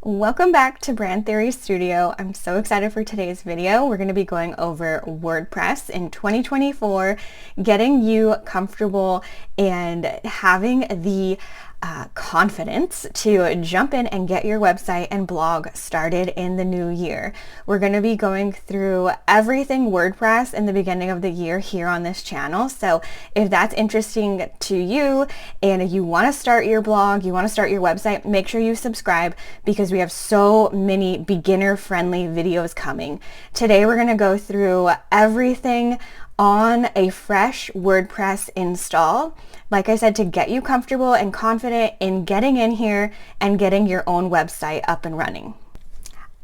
Welcome back to Brand Theory Studio. I'm so excited for today's video. We're going to be going over WordPress in 2024, getting you comfortable and having the confidence to jump in and get your website and blog started in the new year. We're going to be going through everything WordPress in the beginning of the year here on this channel. So if that's interesting to you and you want to start your blog, you want to start your website, make sure you subscribe because we have so many beginner-friendly videos coming. Today we're going to go through everything on a fresh WordPress install. Like I said, to get you comfortable and confident in getting in here and getting your own website up and running.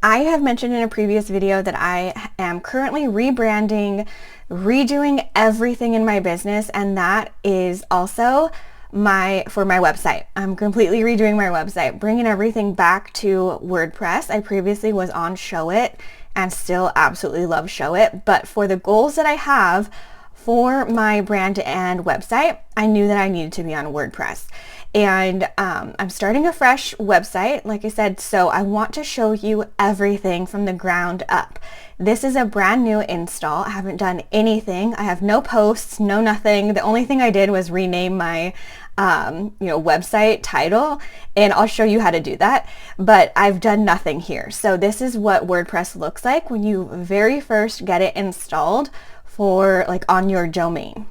I have mentioned in a previous video that I am currently rebranding, redoing everything in my business, and that is also for my website. I'm completely redoing my website, bringing everything back to WordPress. I previously was on Showit and still absolutely love Showit, but for the goals that I have for my brand and website, I knew that I needed to be on WordPress. And I'm starting a fresh website, like I said, so I want to show you everything from the ground up. This is a brand new install. I haven't done anything. I have no posts, no nothing. The only thing I did was rename my website title, and I'll show you how to do that, but I've done nothing here. So this is what WordPress looks like when you very first get it installed for on your domain.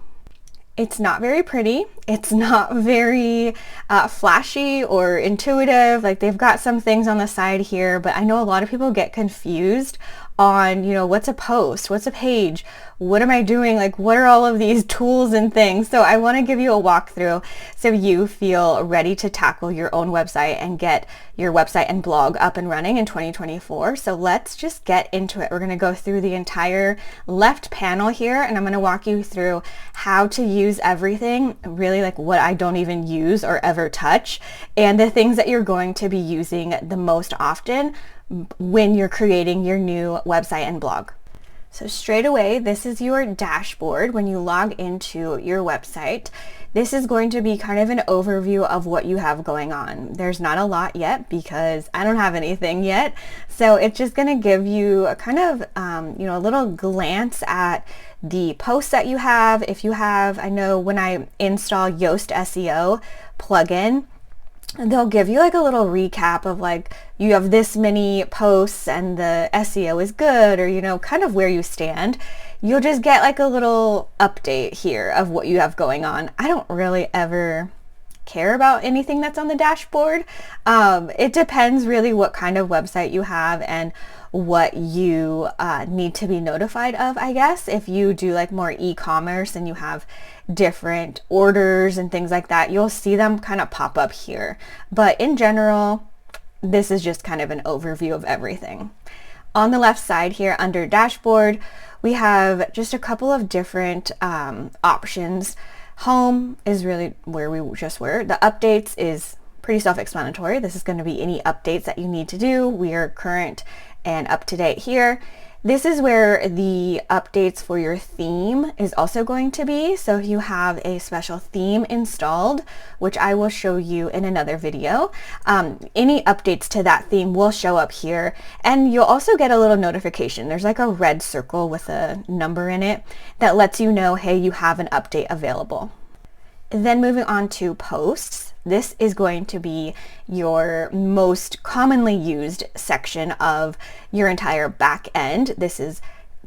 It's not very pretty. It's not very flashy or intuitive. They've got some things on the side here, but I know a lot of people get confused on, what's a post, what's a page, what am I doing, what are all of these tools and things. So I want to give you a walkthrough so you feel ready to tackle your own website and get your website and blog up and running in 2024. So let's just get into it. We're going to go through the entire left panel here, and I'm going to walk you through how to use everything, really what I don't even use or ever touch, and the things that you're going to be using the most often when you're creating your new website and blog. So straight away, this is your dashboard when you log into your website. This is going to be kind of an overview of what you have going on. There's not a lot yet because I don't have anything yet. So it's just going to give you a kind of, a little glance at the posts that you have. If you have, I know when I install Yoast SEO plugin, they'll give you a little recap of you have this many posts and the SEO is good, or kind of where you stand. You'll just get a little update here of what you have going on. I don't really ever care about anything that's on the dashboard. It depends really what kind of website you have and what you need to be notified of, I guess. If you do more e-commerce and you have different orders and things like that, you'll see them kind of pop up here. But in general, this is just kind of an overview of everything. On the left side here under dashboard, we have just a couple of different options. Home is really where we just were. The updates is pretty self-explanatory. This is going to be any updates that you need to do. We are current and up to date here. This is where the updates for your theme is also going to be. So if you have a special theme installed, which I will show you in another video, any updates to that theme will show up here, and you'll also get a little notification. There's a red circle with a number in it that lets you know, hey, you have an update available. Then moving on to posts. This is going to be your most commonly used section of your entire back end. This is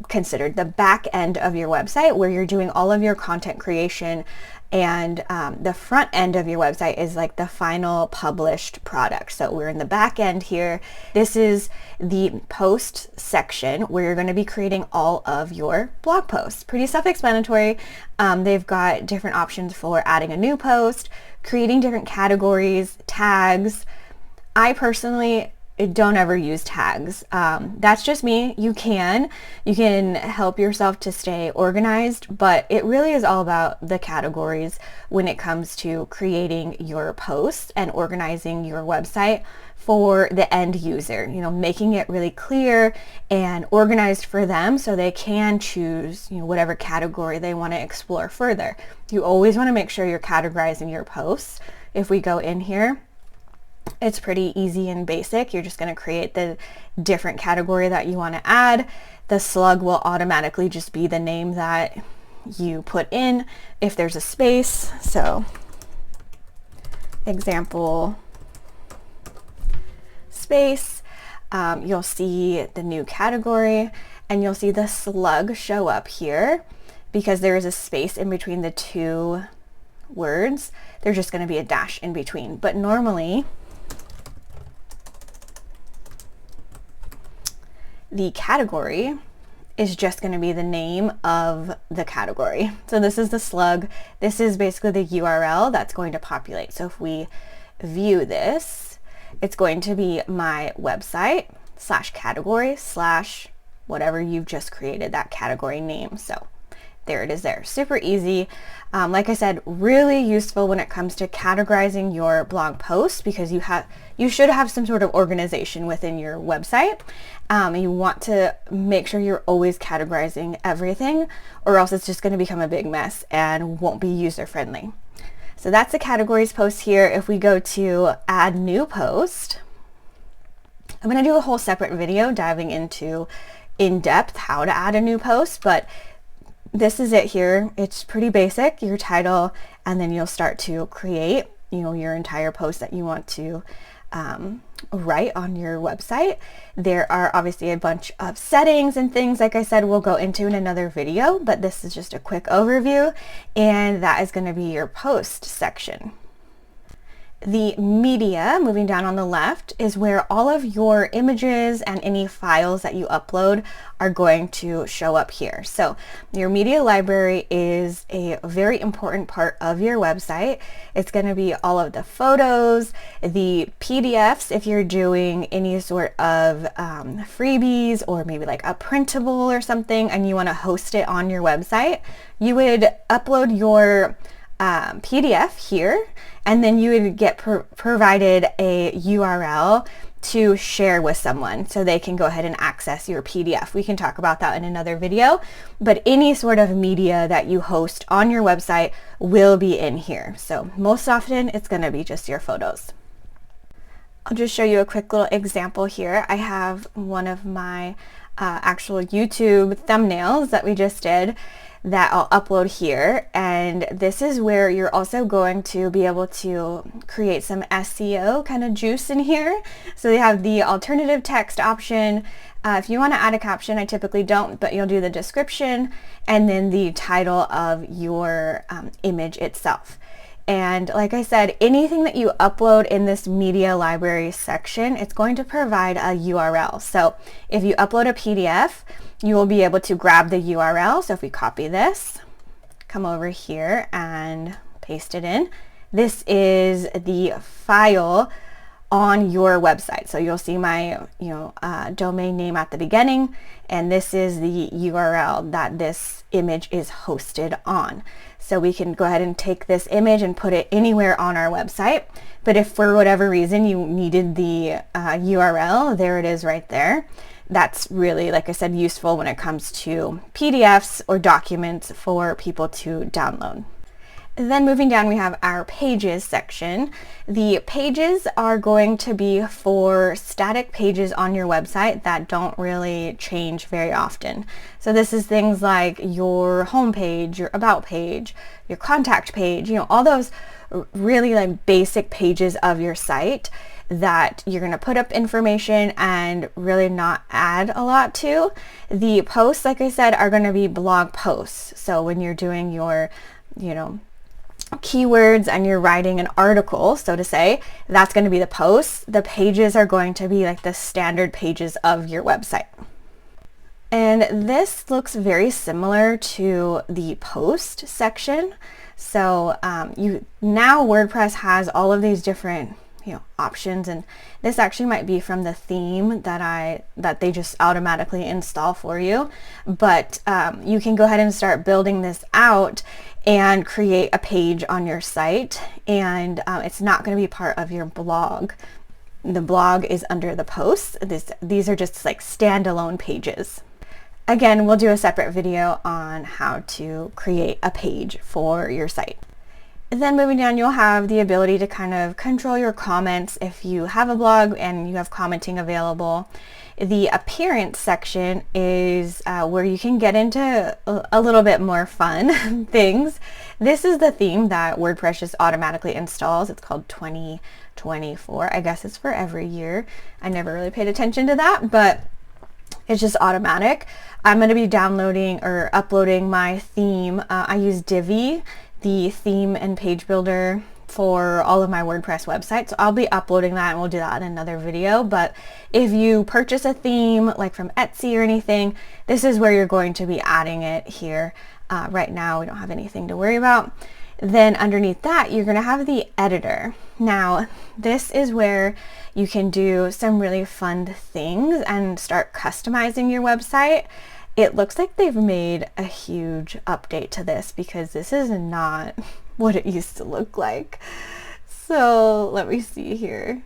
considered the back end of your website where you're doing all of your content creation, and the front end of your website is the final published product. So we're in the back end here. This is the post section where you're going to be creating all of your blog posts. Pretty self-explanatory. They've got different options for adding a new post, creating different categories, tags. I personally don't ever use tags. That's just me. You can help yourself to stay organized, but it really is all about the categories when it comes to creating your posts and organizing your website for the end user, making it really clear and organized for them so they can choose, whatever category they want to explore further. You always want to make sure you're categorizing your posts. If we go in here, It's pretty easy and basic. You're just going to create the different category that you want to add. The slug will automatically just be the name that you put in if there's a space. So example space, you'll see the new category and you'll see the slug show up here because there is a space in between the two words. There's just going to be a dash in between, but normally the category is just going to be the name of the category. So this is the slug. This is basically the URL that's going to populate. So if we view this, it's going to be my website / category / whatever you've just created that category name. So there it is there. Super easy. Like I said, really useful when it comes to categorizing your blog posts because you should have some sort of organization within your website. You want to make sure you're always categorizing everything or else it's just going to become a big mess and won't be user friendly. So that's the categories post here. If we go to add new post, I'm going to do a whole separate video diving into in depth how to add a new post, but this is it here. It's pretty basic, your title, and then you'll start to create, your entire post that you want to write on your website. There are obviously a bunch of settings and things, like I said, we'll go into in another video, but this is just a quick overview, and that is going to be your post section. The media, moving down on the left, is where all of your images and any files that you upload are going to show up here. So your media library is a very important part of your website. It's going to be all of the photos, the PDFs if you're doing any sort of freebies or maybe like a printable or something and you want to host it on your website. You would upload your PDF here, and then you would get provided a URL to share with someone so they can go ahead and access your PDF. We can talk about that in another video, but any sort of media that you host on your website will be in here. So most often it's going to be just your photos. I'll just show you a quick little example here. I have one of my actual YouTube thumbnails that we just did that I'll upload here, and this is where you're also going to be able to create some SEO kind of juice in here. So they have the alternative text option. If you want to add a caption, I typically don't, but you'll do the description and then the title of your image itself. And like I said, anything that you upload in this media library section, it's going to provide a URL. So if you upload a PDF, you will be able to grab the URL. So if we copy this, come over here and paste it in, this is the file on your website. So you'll see my domain name at the beginning, and this is the URL that this image is hosted on. So we can go ahead and take this image and put it anywhere on our website. But if for whatever reason you needed the URL, there it is right there. That's really, like I said, useful when it comes to PDFs or documents for people to download. Then moving down, we have our pages section. The pages are going to be for static pages on your website that don't really change very often. So this is things like your home page, your about page, your contact page, all those really like basic pages of your site that you're going to put up information and really not add a lot to. The posts, like I said, are going to be blog posts. So when you're doing your, keywords and you're writing an article, so to say, that's going to be the posts. The pages are going to be like the standard pages of your website. And this looks very similar to the post section. So now WordPress has all of these different options, and this actually might be from the theme that they just automatically install for you, but you can go ahead and start building this out and create a page on your site, and it's not going to be part of your blog. The blog is under the posts. These are just like standalone pages. Again, we'll do a separate video on how to create a page for your site. Then moving down, you'll have the ability to kind of control your comments if you have a blog and you have commenting available. The appearance section is where you can get into a little bit more fun things. This is the theme that WordPress just automatically installs. It's called 2024. I guess it's for every year. I never really paid attention to that, but it's just automatic. I'm going to be downloading or uploading my theme. I use Divi, the theme and page builder for all of my WordPress websites. So I'll be uploading that and we'll do that in another video. But if you purchase a theme like from Etsy or anything, this is where you're going to be adding it here. Right now we don't have anything to worry about. Then underneath that, you're going to have the editor. Now, this is where you can do some really fun things and start customizing your website. It looks like they've made a huge update to this because this is not what it used to look like. So let me see here.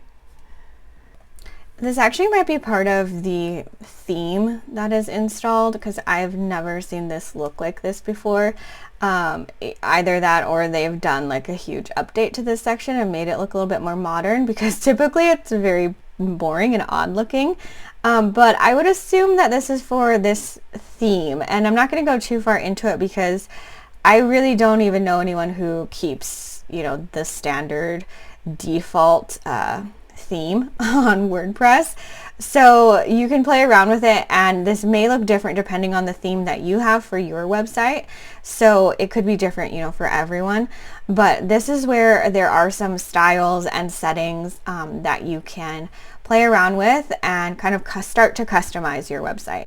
This actually might be part of the theme that is installed because I've never seen this look like this before. Either that or they've done like a huge update to this section and made it look a little bit more modern, because typically it's very boring and odd looking. But I would assume that this is for this theme, and I'm not going to go too far into it because I really don't even know anyone who keeps, you know, the standard default theme on WordPress. So you can play around with it, and this may look different depending on the theme that you have for your website. So it could be different, you know, for everyone. But this is where there are some styles and settings that you can play around with and kind of start to customize your website.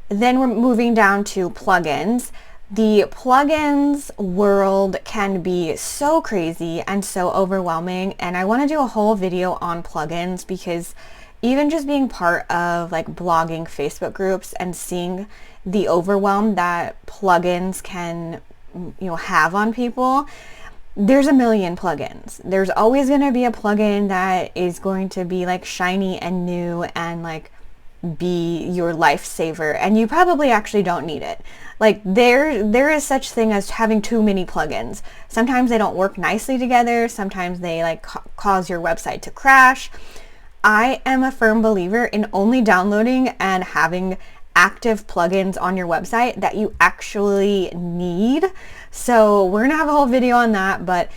Then we're moving down to plugins. The plugins world can be so crazy and so overwhelming, and I want to do a whole video on plugins because even just being part of like blogging Facebook groups and seeing the overwhelm that plugins can, you know, have on people, there's a million plugins. There's always going to be a plugin that is going to be like shiny and new and like be your lifesaver, and you probably actually don't need it. Like there is such thing as having too many plugins. Sometimes they don't work nicely together. Sometimes they like cause your website to crash. I am a firm believer in only downloading and having active plugins on your website that you actually need. So we're gonna have a whole video on that, but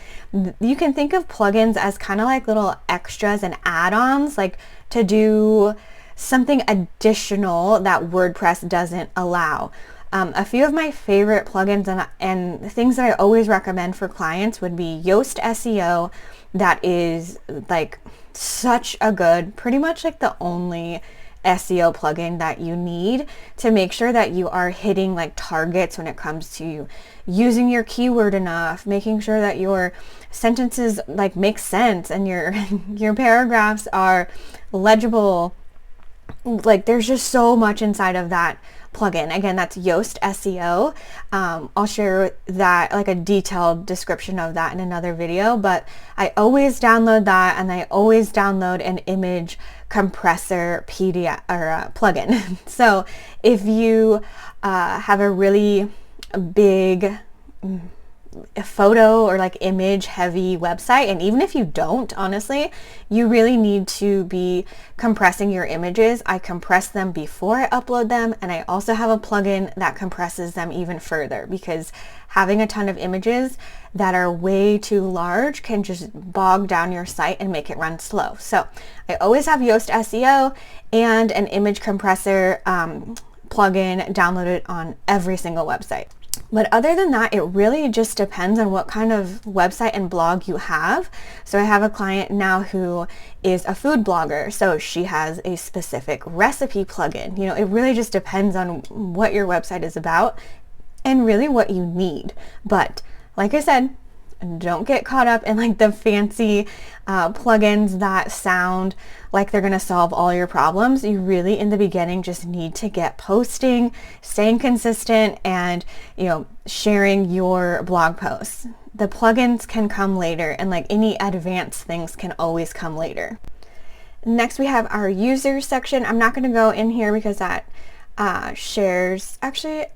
you can think of plugins as kind of like little extras and add-ons, like to do something additional that WordPress doesn't allow. A few of my favorite plugins and things that I always recommend for clients would be Yoast SEO. That is like such a good, pretty much like the only SEO plugin that you need to make sure that you are hitting like targets when it comes to using your keyword enough, making sure that your sentences like make sense and your paragraphs are legible. Like there's just so much inside of that plugin. Again, that's Yoast SEO. I'll share that, like a detailed description of that in another video, but I always download that, and I always download an image compressor PDF or plugin. So if you have a really big photo or like image heavy website, and even if you don't, honestly, you really need to be compressing your images. I compress them before I upload them, and I also have a plugin that compresses them even further, because having a ton of images that are way too large can just bog down your site and make it run slow. So I always have Yoast SEO and an image compressor plugin downloaded on every single website. But other than that, it really just depends on what kind of website and blog you have. So I have a client now who is a food blogger, so she has a specific recipe plugin. You know, it really just depends on what your website is about and really what you need. But like I said, don't get caught up in like the fancy plugins that sound like they're going to solve all your problems. You really, in the beginning, just need to get posting, staying consistent, and, you know, sharing your blog posts. The plugins can come later, and like any advanced things can always come later. Next, we have our users section. I'm not going to go in here because that shares, actually,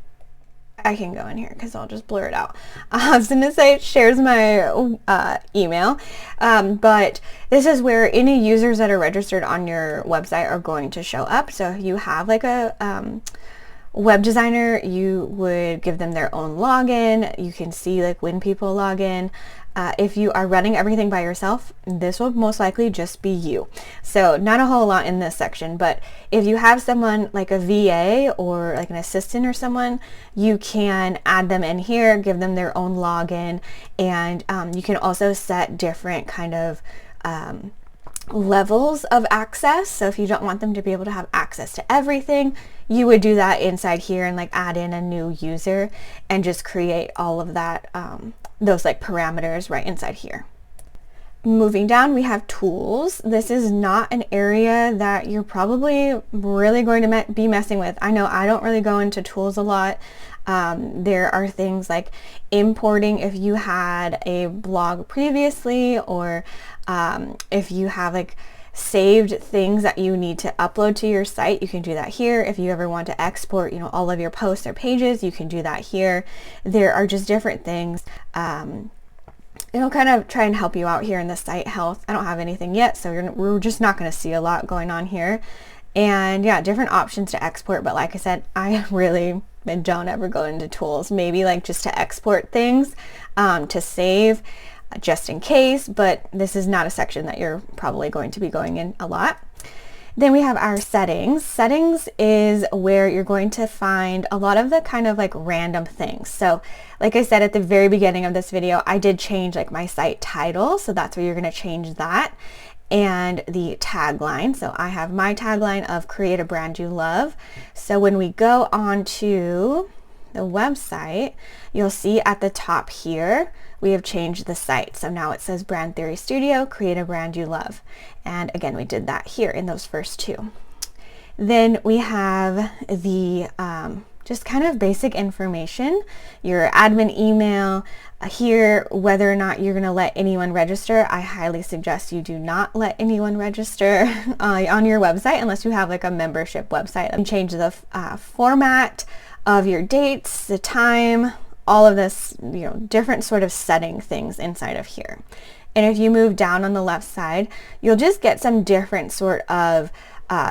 I can go in here because I'll just blur it out. I was going to say it shares my email, but this is where any users that are registered on your website are going to show up. So if you have like a web designer, you would give them their own login. You can see like when people log in. If you are running everything by yourself, this will most likely just be you. So not a whole lot in this section, but if you have someone like a VA or like an assistant or someone, you can add them in here, give them their own login, and you can also set different kind of levels of access. So if you don't want them to be able to have access to everything, you would do that inside here and like add in a new user and just create all of that, those like parameters right inside here. Moving down, we have tools. This is not an area that you're probably really going to be messing with. I know I don't really go into tools a lot. There are things like importing if you had a blog previously, or if you have like saved things that you need to upload to your site, you can do that here. If you ever want to export, all of your posts or pages, you can do that here. There are just different things. It'll kind of try and help you out here in the site health. I don't have anything yet, so we're just not going to see a lot going on here. And yeah, different options to export, but like I said, I really don't ever go into tools. Maybe like just to export things, to save, just in case, but this is not a section that you're probably going to be going in a lot. Then we have our settings. Settings is where you're going to find a lot of the kind of like random things. So like I said at the very beginning of this video, I did change like my site title. So that's where you're going to change that. And the tagline. So I have my tagline of create a brand you love. So when we go on to the website, you'll see at the top here, we have changed the site. So now it says Brand Theory Studio, create a brand you love. And again, we did that here in those first two. Then we have the just kind of basic information, your admin email. Here, whether or not you're going to let anyone register, I highly suggest you do not let anyone register on your website unless you have like a membership website. You can change the format of your dates, the time, all of this, different sort of setting things inside of here. And if you move down on the left side, you'll just get some different sort of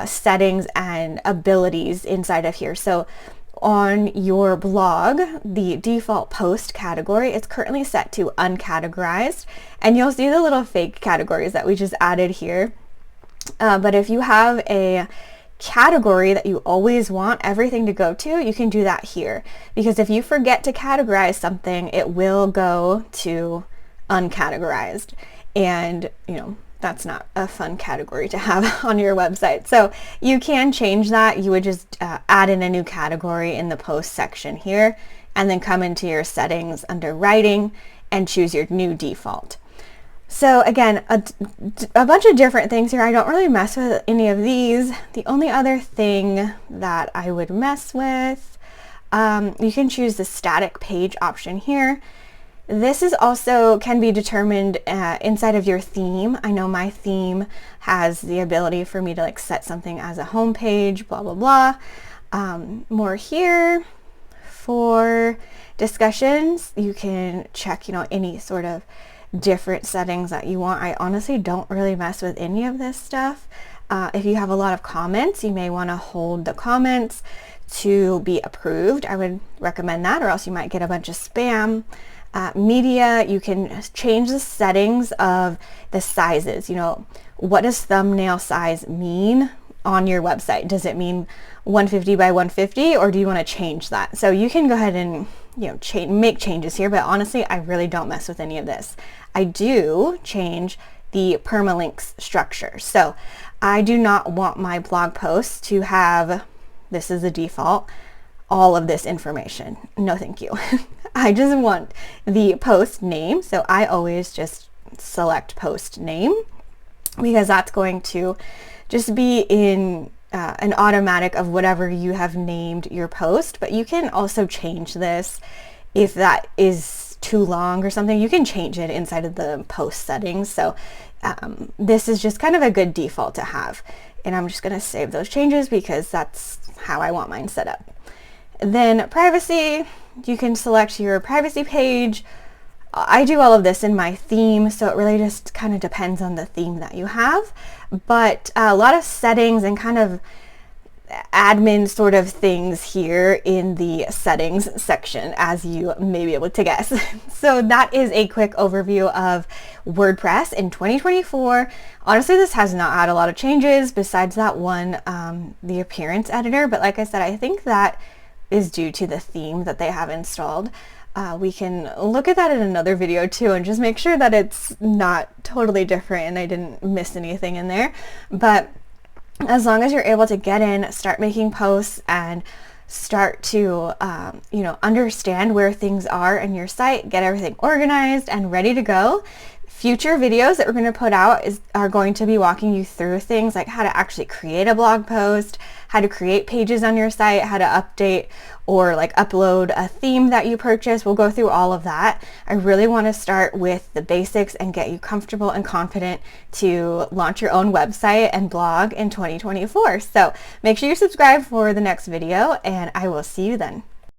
settings and abilities inside of here. So on your blog, the default post category is currently set to uncategorized, and you'll see the little fake categories that we just added here. But if you have a category that you always want everything to go to, you can do that here, because if you forget to categorize something, it will go to uncategorized, and that's not a fun category to have on your website. So you can change that. You would just add in a new category in the post section here, and then come into your settings under writing and choose your new default. So again, a bunch of different things here. I don't really mess with any of these. The only other thing that I would mess with, you can choose the static page option here. This is also can be determined inside of your theme. I know my theme has the ability for me to like set something as a home page, blah, blah, blah. More here for discussions. You can check, any sort of different settings that you want. I honestly don't really mess with any of this stuff. If you have a lot of comments, you may want to hold the comments to be approved. I would recommend that, or else you might get a bunch of spam. Media, you can change the settings of the sizes. What does thumbnail size mean on your website? Does it mean 150 by 150, or do you want to change that? So you can go ahead and make changes here, but honestly, I really don't mess with any of this. I do change the permalinks structure. So I do not want my blog posts to have, this is the default, all of this information. No, thank you. I just want the post name. So I always just select post name, because that's going to just be in an automatic of whatever you have named your post. But you can also change this if that is too long or something. You can change it inside of the post settings. So this is just kind of a good default to have. And I'm just going to save those changes because that's how I want mine set up. then privacy, you can select your privacy page. I do all of this in my theme, so it really just kind of depends on the theme that you have. But a lot of settings and kind of admin sort of things here in the settings section, as you may be able to guess. So that is a quick overview of WordPress in 2024. Honestly, this has not had a lot of changes besides that one, the appearance editor. But like I said, I think that is due to the theme that they have installed. We can look at that in another video too and just make sure that it's not totally different and I didn't miss anything in there. But as long as you're able to get in, start making posts, and start to understand where things are in your site, get everything organized and ready to go. Future videos that we're going to put out are going to be walking you through things like how to actually create a blog post, how to create pages on your site, how to update or like upload a theme that you purchase. We'll go through all of that. I really want to start with the basics and get you comfortable and confident to launch your own website and blog in 2024. So make sure you subscribe for the next video, and I will see you then.